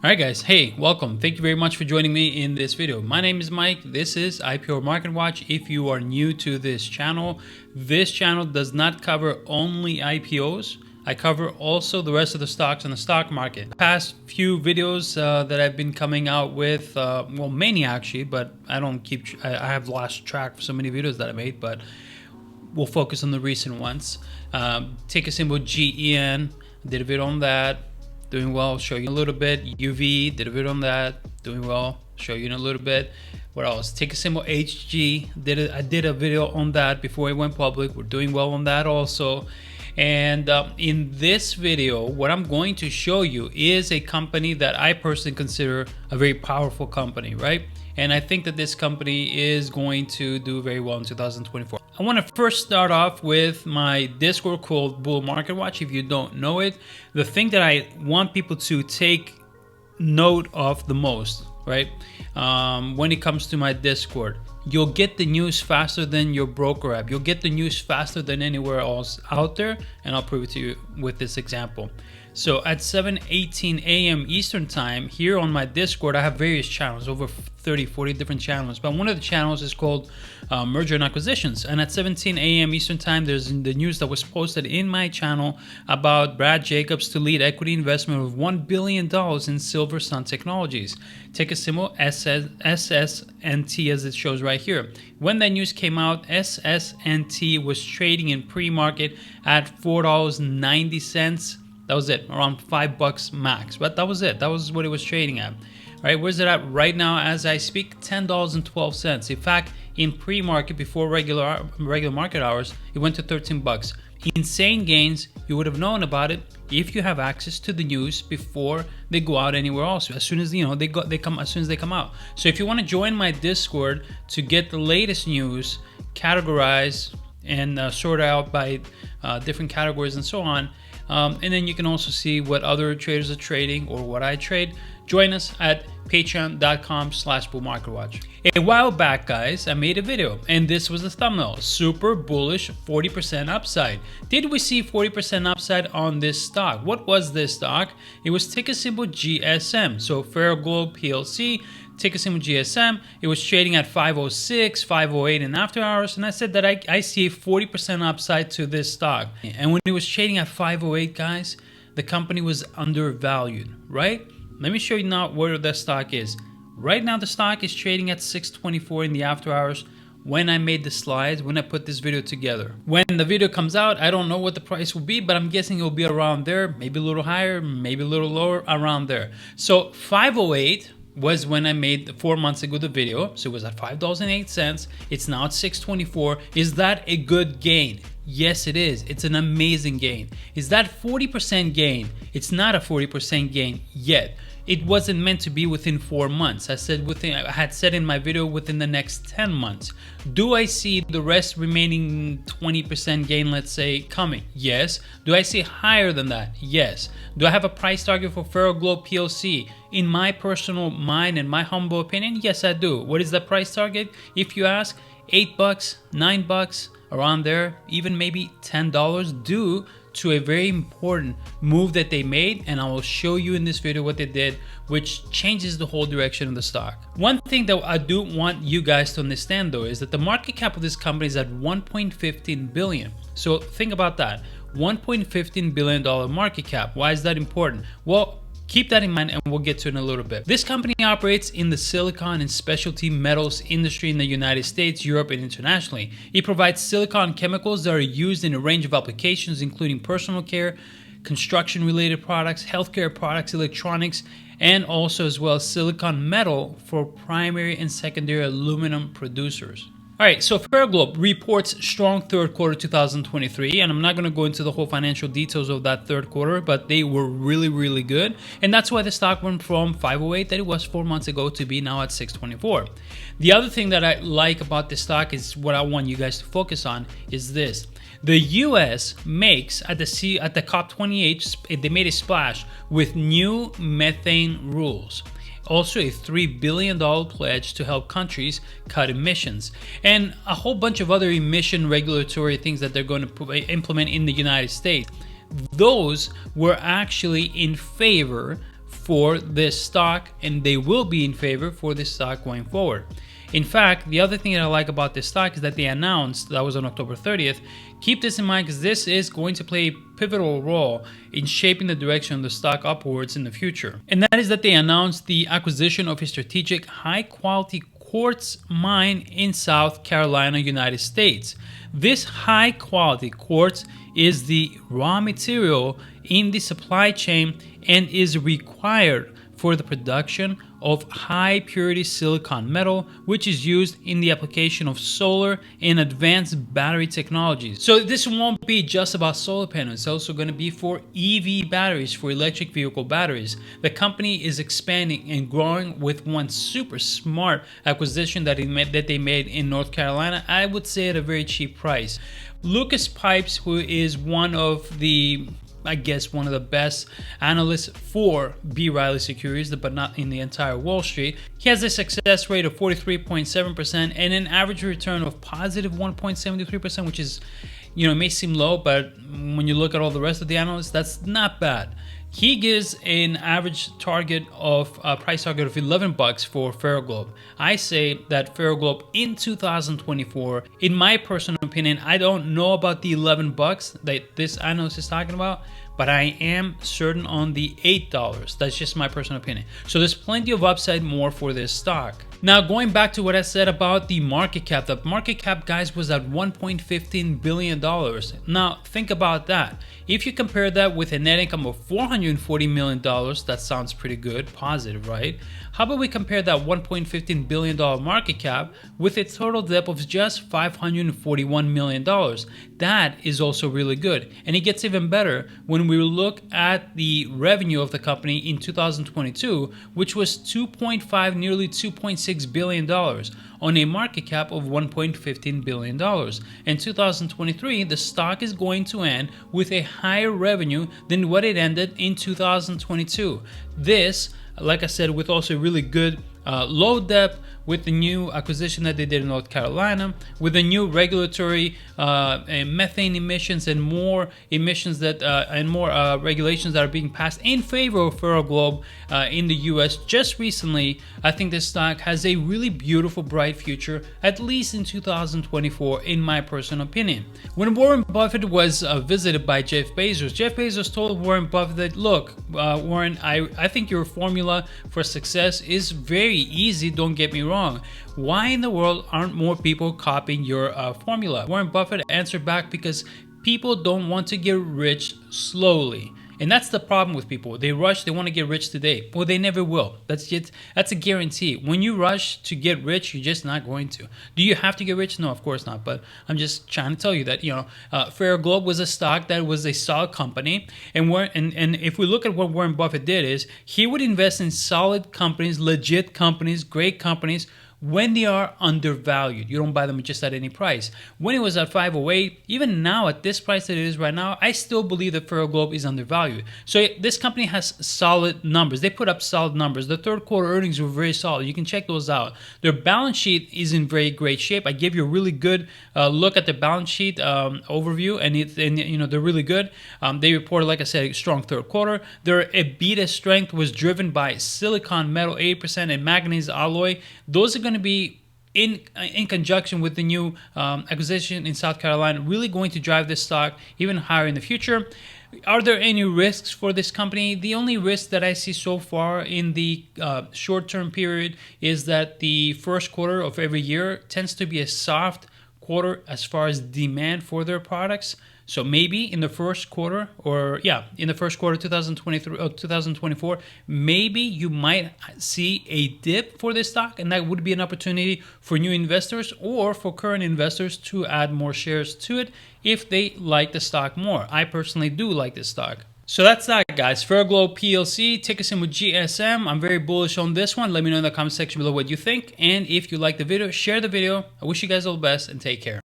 Alright guys, hey, welcome. Thank you very much for joining me in this video. My name is Mike. This is IPO Market Watch. If you are new to this channel does not cover only IPOs. I cover also the rest of the stocks in the stock market. The past few videos that I've been coming out with, well, many actually, but I have lost track of so many videos that I made, but we'll focus on the recent ones. Ticker symbol GEN, did a video on that. Doing well, show you a little bit. UV, did a video on that. Doing well, show you in a little bit. What else? Ticker symbol HG, I did a video on that before it went public. We're doing well on that also. And in this video, what I'm going to show you is a company that I personally consider a very powerful company, right? And I think that this company is going to do very well in 2024. I want to first start off with my Discord called Bull Market Watch. If you don't know it, the thing that I want people to take note of the most, right? When it comes to my Discord, you'll get the news faster than your broker app. You'll get the news faster than anywhere else out there. And I'll prove it to you with this example. So at 7:18 a.m. Eastern time here on my Discord, I have various channels, over 30-40 different channels, but one of the channels is called Merger and Acquisitions. And at 17 a.m. Eastern time, there's the news that was posted in my channel about Brad Jacobs to lead equity investment of $1 billion in SilverSun Technologies. Ticker symbol SSNT, as it shows right here. When that news came out, SSNT was trading in pre-market at $4.90. That was it, around $5 max. But that was it. That was what it was trading at. All right, where's it at right now as I speak? $10.12. In fact, in pre-market before regular market hours, it went to $13. Insane gains. You would have known about it if you have access to the news before they go out anywhere else. As soon as they come out. So if you want to join my Discord to get the latest news, categorize and sort out by different categories and so on. And then you can also see what other traders are trading or what I trade. Join us at patreon.com/bullmarketwatch. A while back, guys, I made a video and this was the thumbnail. Super bullish, 40% upside. Did we see 40% upside on this stock? What was this stock? It was ticker symbol GSM. So Ferroglobe PLC, ticker symbol GSM. It was trading at 506, 508 in after hours. And I said that I see a 40% upside to this stock. And when it was trading at 508, guys, the company was undervalued, right? Let me show you now where the stock is. Right now, the stock is trading at 624 in the after hours when I made the slides, when I put this video together. When the video comes out, I don't know what the price will be, but I'm guessing it will be around there, maybe a little higher, maybe a little lower, around there. So 508 was when I made 4 months ago the video. So it was at $5.08. It's now at 624. Is that a good gain? Yes, it is. It's an amazing gain. Is that 40% gain? It's not a 40% gain yet. It wasn't meant to be within 4 months. I had said in my video within the next 10 months. Do I see the rest remaining 20% gain, let's say, coming? Yes. Do I see higher than that? Yes. Do I have a price target for Ferroglobe PLC? In my personal mind and my humble opinion, yes, I do. What is the price target? If you ask, $8, $9, around there, even maybe $10, due to a very important move that they made, and I will show you in this video what they did, which changes the whole direction of the stock. One thing that I do want you guys to understand though is that the market cap of this company is at $1.15 billion. So think about that, $1.15 billion market cap. Why is that important? Well, keep that in mind and we'll get to it in a little bit. This company operates in the silicon and specialty metals industry in the United States, Europe, and internationally. It provides silicon chemicals that are used in a range of applications, including personal care, construction-related products, healthcare products, electronics, and also as well as silicon metal for primary and secondary aluminum producers. All right, so Ferroglobe reports strong third quarter 2023, and I'm not going to go into the whole financial details of that third quarter, but they were really, really good. And that's why the stock went from 508 that it was 4 months ago to be now at 624. The other thing that I like about this stock is what I want you guys to focus on is this. The US makes at the COP28, they made a splash with new methane rules. Also a $3 billion pledge to help countries cut emissions, and a whole bunch of other emission regulatory things that they're going to implement in the United States. Those were actually in favor for this stock, and they will be in favor for this stock going forward. In fact, the other thing that I like about this stock is that they announced, that was on October 30th, keep this in mind because this is going to play a pivotal role in shaping the direction of the stock upwards in the future. And that is that they announced the acquisition of a strategic high-quality quartz mine in South Carolina, United States. This high-quality quartz is the raw material in the supply chain and is required for the production of high purity silicon metal, which is used in the application of solar and advanced battery technologies. So this won't be just about solar panels, it's also going to be for EV batteries, for electric vehicle batteries. The company is expanding and growing with one super smart acquisition that they made in North Carolina, I would say at a very cheap price. Lucas Pipes, who is one of the one of the best analysts for B. Riley Securities, but not in the entire Wall Street. He has a success rate of 43.7% and an average return of positive 1.73%, which is, it may seem low, but when you look at all the rest of the analysts, that's not bad. He gives an average target of price target of $11 for Ferroglobe. I say that Ferroglobe in 2024, in my personal opinion, I don't know about the $11 that this analyst is talking about, but I am certain on the $8. That's just my personal opinion. So there's plenty of upside more for this stock. Now, going back to what I said about the market cap, guys, was at $1.15 billion. Now, think about that. If you compare that with a net income of $440 million, that sounds pretty good, positive, right? How about we compare that $1.15 billion market cap with a total debt of just $541 million? That is also really good. And it gets even better when we look at the revenue of the company in 2022, which was nearly $2.6 billion on a market cap of $1.15 billion. In 2023, the stock is going to end with a higher revenue than what it ended in 2022. This, like I said, with also really good low debt, with the new acquisition that they did in North Carolina, with the new regulatory methane emissions and more emissions that regulations that are being passed in favor of Ferroglobe in the U.S. just recently, I think this stock has a really beautiful, bright future, at least in 2024, in my personal opinion. When Warren Buffett was visited by Jeff Bezos told Warren Buffett that, look, Warren, I think your formula for success is very easy, don't get me wrong. Why in the world aren't more people copying your formula? Warren Buffett answered back, because people don't want to get rich slowly. And that's the problem with people. They rush, they want to get rich today. Well, they never will. That's a guarantee. When you rush to get rich, you're just not going to. Do you have to get rich? No, of course not. But I'm just trying to tell you that, Ferroglobe was a stock that was a solid company. And if we look at what Warren Buffett did, is he would invest in solid companies, legit companies, great companies, when they are undervalued. You don't buy them just at any price. When it was at 508, even now at this price that it is right now, I still believe that Ferroglobe is undervalued. So this company has solid numbers. They put up solid numbers. The third quarter earnings were very solid. You can check those out. Their balance sheet is in very great shape. I gave you a really good look at the balance sheet overview, and they're really good. They reported, like I said, a strong third quarter. Their EBITDA strength was driven by silicon metal 8% and manganese alloy. Those are going to be in conjunction with the new acquisition in South Carolina, really going to drive this stock even higher in the future. Are there any risks for this company? The only risk that I see so far in the short-term period is that the first quarter of every year tends to be a soft quarter as far as demand for their products. So maybe in the first quarter, 2023 or 2024, maybe you might see a dip for this stock, and that would be an opportunity for new investors or for current investors to add more shares to it if they like the stock more. I personally do like this stock. So that's that, guys. Ferroglobe PLC, ticker symbol GSM. I'm very bullish on this one. Let me know in the comment section below what you think. And if you like the video, share the video. I wish you guys all the best and take care.